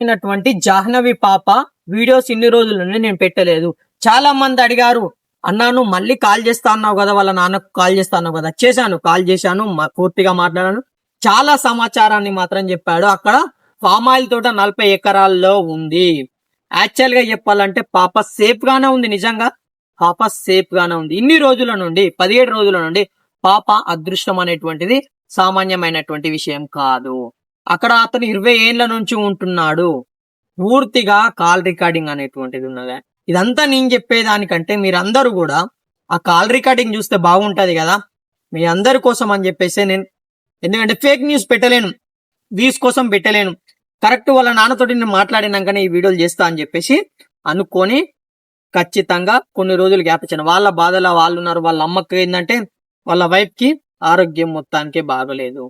అయినటువంటి జాహ్నవి పాప వీడియోస్ ఇన్ని రోజుల నుండి నేను పెట్టలేదు. చాలా మంది అడిగారు, అన్నాను మళ్ళీ కాల్ చేస్తా అన్నావు కదా, వాళ్ళ నాన్నకు కాల్ చేస్తా అన్నావు కదా. కాల్ చేశాను, పూర్తిగా మాట్లాడాను. చాలా సమాచారాన్ని మాత్రం చెప్పాడు. అక్కడ ఫామ్ ఆయిల్ తోట 40 ఎకరాల్లో ఉంది. యాక్చువల్ గా చెప్పాలంటే పాప సేఫ్ గానే ఉంది. నిజంగా పాప సేఫ్ గానే ఉంది. ఇన్ని రోజుల నుండి 17 రోజుల నుండి పాప అదృష్టం అనేటువంటిది సామాన్యమైనటువంటి విషయం కాదు. అక్కడ అతను 20 ఏళ్ల నుంచి ఉంటున్నాడు. పూర్తిగా కాల్ రికార్డింగ్ అనేటువంటిది ఉన్నది. ఇదంతా నేను చెప్పేదానికంటే మీరందరూ కూడా ఆ కాల్ రికార్డింగ్ చూస్తే బాగుంటది కదా. మీ అందరి కోసం అని చెప్పేసి నేను, ఎందుకంటే ఫేక్ న్యూస్ పెట్టలేను, వ్యూస్ కోసం పెట్టలేను. కరెక్ట్ వాళ్ళ నాన్నతోటి నేను మాట్లాడినాకనే ఈ వీడియోలు చేస్తా అని చెప్పేసి అనుకొని ఖచ్చితంగా కొన్ని రోజులు గ్యాప్ ఇచ్చాను. వాళ్ళ బాధలో వాళ్ళు ఉన్నారు. వాళ్ళ అమ్మకి ఏంటంటే వాళ్ళ వైఫ్ కి ఆరోగ్యం మొత్తానికి బాగలేదు.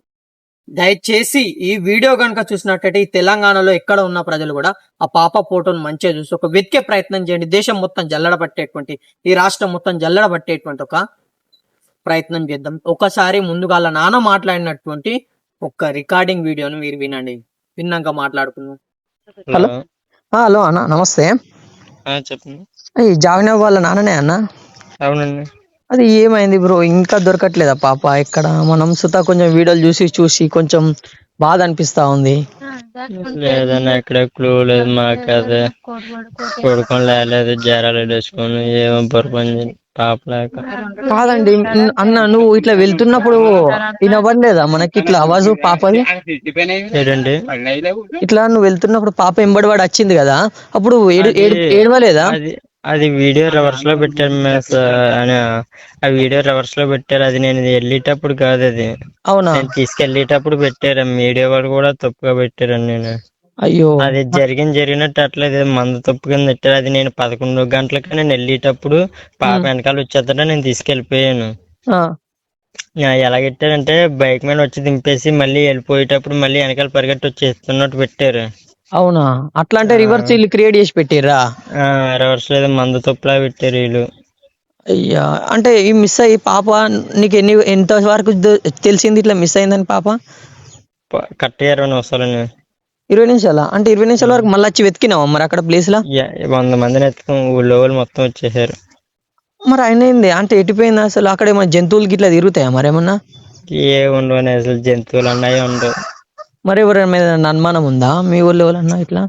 దయచేసి ఈ వీడియో కనుక చూసినట్టయితే ఈ తెలంగాణలో ఎక్కడ ఉన్న ప్రజలు కూడా ఆ పాప ఫోటోను మంచిగా చూసి ఒక వెతికే ప్రయత్నం చేయండి. దేశం మొత్తం జల్లడ పట్టేటువంటి, ఈ రాష్ట్రం మొత్తం జల్లడ పట్టేటువంటి ఒక ప్రయత్నం చేద్దాం. ఒకసారి ముందుగా వాళ్ళ నాన్న మాట్లాడినటువంటి ఒక రికార్డింగ్ వీడియోను మీరు వినండి. విన్నాక మాట్లాడుకుందాం. హలో హలో అన్న, నమస్తే. చెప్పండి. ఈ జాహ్నవి వాళ్ళ నాన్ననే అన్న? అవునండి. అది ఏమైంది బ్రో, ఇంకా దొరకట్లేదా పాప? ఇక్కడ మనం సుతా కొంచెం వీడియోలు చూసి కొంచెం బాధ అనిపిస్తా ఉంది. లేదన్నా ఎక్కడ క్లూ లేదు మాకు. అదే కొడుకొని లేదు, జ్వరాలు వేసుకొని ఏమో పొరపని పాప లేక. కాదండి అన్న, నువ్వు ఇట్లా వెళ్తున్నప్పుడు వినబడలేదా మనకి ఇట్లా అవాజు పాపది? ఏంటండి? ఇట్లా నువ్వు వెళ్తున్నప్పుడు పాప ఎంబడివాడు వచ్చింది కదా, అప్పుడు ఏడవలేదా? అది వీడియో రివర్స్ లో పెట్టారు అని. ఆ వీడియో రివర్స్ లో పెట్టారు. అది నేను వెళ్ళేటప్పుడు కాదు, అది అవునా? నేను తీసుకెళ్లేటప్పుడు పెట్టారు. మీడియా వాళ్ళు కూడా తప్పుగా పెట్టారండి. నేను అయ్యో, అది జరిగినట్టు అట్లేదు, మంద తప్పు కింద పెట్టారు. అది నేను 11 గంటలకి నేను వెళ్ళేటప్పుడు పాప వెనకాల వచ్చేద్దట, నేను తీసుకెళ్లిపోయాను. ఎలాగెట్టారంటే బైక్ మీద వచ్చి దింపేసి మళ్ళీ వెళ్ళిపోయేటప్పుడు మళ్ళీ వెనకాల పరిగెట్టి వచ్చేస్తున్నట్టు పెట్టారు. అవునా? అట్లా అంటే రివర్స్ వీళ్ళు క్రియేట్ చేసి పెట్టిర్రా? రివర్స్ లేదు, మందు తప్పులా పెట్టారు వీళ్ళు. అయ్యా, అంటే ఈ మిస్ అయ్యి పాప నీకు ఎంత వరకు తెలిసింది ఇట్లా మిస్ అయిందని పాప? కరెక్ట్ 20 నిమిషాలని. 20 నిమిషాలా? అంటే 20 నిమిషాల వరకు మళ్ళీ వచ్చి వెతికినావా మరి అక్కడ ప్లేస్ లా? 100 మందిని ఎత్తుకుని ఊళ్ళో వాళ్ళు మొత్తం వచ్చేసారు. మరి ఆయన ఏంది అంటే ఎట్టిపోయింది అసలు? అక్కడ ఏమైనా జంతువులకి ఇట్లా తిరుగుతాయా మరేమన్నా? ఏ ఉండవు అసలు, జంతువులు అన్నాయి ఉండవు. మరి ఎవరి మీద అనుమానం ఉందా మీ ఊళ్ళో ఎవరన్నా ఇట్లా?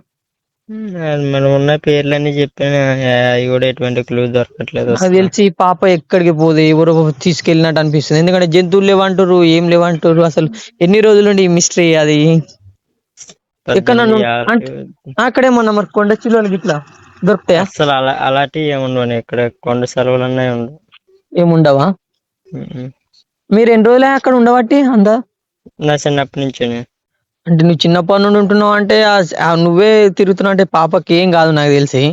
మనం ఉన్న పేర్లన్నీ చెప్పాను, అవి కూడా ఎటువంటి క్లూ దొరకట్లేదు. నాకు తెలిసి పాప ఎక్కడికి పోదు, ఎవరో తీసుకెళ్ళినట్టు అనిపిస్తుంది. ఎందుకంటే జంతువులు లేవంటారు, ఏం లేవంటారు. అసలు ఎన్ని రోజుల నుండి మిస్టరీ అది. ఎక్కడ అక్కడేమన్నా మరి కొండ చిలువలకి ఇట్లా దొరుకుతాయా? అసలు అలాంటివి ఏముండవు ఇక్కడ. కొండ సెలవులు అన్నాయి ఉండవు. ఏముండవా? మీరు ఎన్ని రోజులే అక్కడ ఉండబట్టి అందా? నా చిన్నప్పటి నుంచి. అంటే నువ్వు చిన్నప్పటి నుండి ఉంటున్నావు అంటే నువ్వే తిరుగుతున్నావు అంటే పాపకి ఏం కాదు నాకు తెలిసి.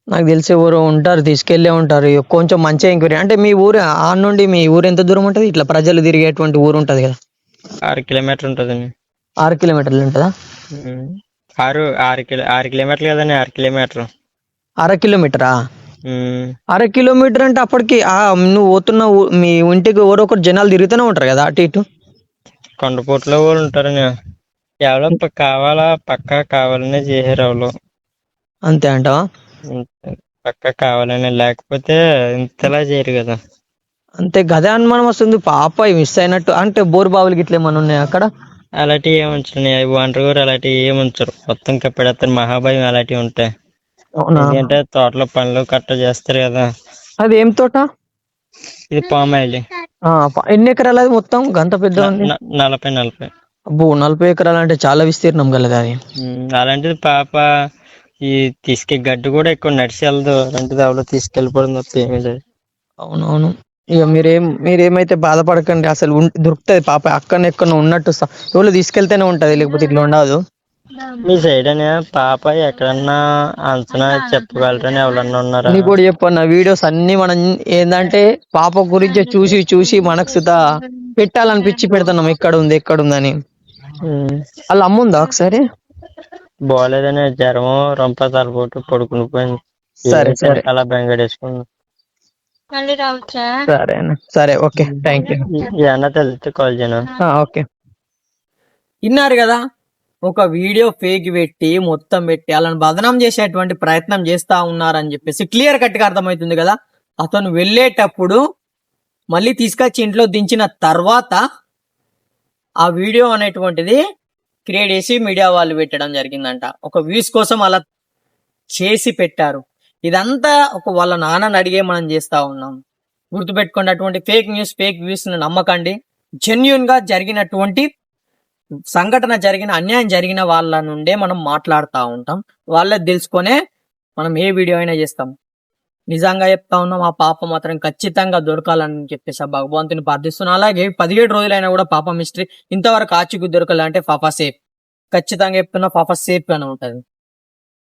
నాకు తెలిసి ఎవరు ఉంటారు, తీసుకెళ్లే ఉంటారు. కొంచెం మంచిగా ఎంక్వైరీ అంటే మీ ఊరు ఆ నుండి మీ ఊరు ఎంత దూరం ఉంటది? ఇట్లా ప్రజలు తిరిగేటువంటి ఊరు ఉంటది కదా. 6 కిలోమీటర్లు ఉంటదండి. 6 కిలోమీటర్లు ఉంటుందా? 6 కిలోమీటర్లు కదండి, 6 కిలోమీటర్. 1/2 కిలోమీటరా? 1/2 కిలోమీటర్ అంటే అప్పటికి నువ్వు పోతున్న మీ ఇంటికి ఎవరొకరు జనాలు తిరుగుతూనే ఉంటారు కదా అటు ఇటు. కొండపోట్లో వాళ్ళు ఉంటారని ఎవరో పక్కా కావాలనే చేశారు వాళ్ళు. అంతే అంటావా? పక్కా కావాలని, లేకపోతే ఇంతలా చేయరు కదా. అంతే గదే అనుమానం వస్తుంది. పాప మిస్ అయినట్టు అంటే బోరు బావులకి ఇట్లా ఏమన్నా ఉన్నాయా అక్కడ? అలాంటివి ఏముంచండి, వాంటర్ కూడా అలాంటివి ఏముంచరు. మొత్తం కప్పెడతారు. మహాభయం అలాంటివి ఉంటాయి. ఎందుకంటే తోటలో పనులు కట్ట చేస్తారు కదా. అది ఏం తోట? ఇది పామాయిల్. ఎన్ని ఎకరాలు అది మొత్తం గంత పెద్ద ఉంది? 40. అబ్బో, 40 ఎకరాలు అంటే చాలా విస్తీర్ణం కలదా అది. అలాంటిది పాప ఈ గడ్డి కూడా ఎక్కువ నడిచి వెళ్దు. అలాంటిది ఎవరో తీసుకెళ్ళిపోవడం తప్ప ఏమీ లేదు. అవునవును. ఇక మీరేమైతే బాధపడకండి. అసలు దొరుకుతుంది పాప అక్కడ ఎక్కడ ఉన్నట్టు. ఎవరు తీసుకెళ్తేనే ఉంటది, లేకపోతే ఇట్లా ఉండదు. మీ సైడ్ అనే పాప ఎక్కడన్నా అంచనా చెప్పగలరని ఎవరన్నా ఉన్నారా? నీకు కూడా చెప్పన్న వీడియోస్ అన్ని మనం ఏంటంటే పాప గురించి చూసి మనకు సుత పెట్టాలనిపించి పెడుతున్నాం ఎక్కడుందని. వాళ్ళ అమ్ముందా ఒకసారి? బాగాలేదని జ్వరం, రొంప తలపోటు, పడుకుని పోయింది. సరే అలా బెంగడేసుకుంది. సరే ఓకే, థ్యాంక్ యూ. ఏమన్నా తెలిస్తే కాల్ చేయను. ఓకే. విన్నారు కదా, ఒక వీడియో ఫేక్ పెట్టి మొత్తం పెట్టి వాళ్ళని బదనాం చేసేటువంటి ప్రయత్నం చేస్తా ఉన్నారని చెప్పేసి క్లియర్ కట్ గా అర్థమవుతుంది కదా. అతను వెళ్ళేటప్పుడు మళ్ళీ తీసుకొచ్చి ఇంట్లో దించిన తర్వాత ఆ వీడియో అనేటువంటిది క్రియేట్ చేసి మీడియా వాళ్ళు పెట్టడం జరిగిందంట. ఒక వ్యూస్ కోసం అలా చేసి పెట్టారు. ఇదంతా ఒక వాళ్ళ నాన్నని అడిగే మనం చేస్తా ఉన్నాం. గుర్తుపెట్టుకోండి, అటువంటి ఫేక్ న్యూస్ ఫేక్ వ్యూస్ నమ్మకండి. జెన్యున్ గా జరిగినటువంటి సంఘటన జరిగిన అన్యాయం జరిగిన వాళ్ళ నుండే మనం మాట్లాడుతూ ఉంటాం. వాళ్ళే తెలుసుకొనే మనం ఏ వీడియో అయినా చేస్తాం. నిజంగా చెప్తా ఉన్నాం, ఆ పాప మాత్రం ఖచ్చితంగా దొరకాలని చెప్పేసి ఆ భగవంతుని ప్రార్థిస్తున్నాం. అలాగే 17 రోజులైనా కూడా పాప మిస్టరీ ఇంతవరకు ఆచూకీ దొరకాలంటే పాప సేఫ్. ఖచ్చితంగా చెప్తున్నా, పాప సేఫ్ గానే ఉంటది.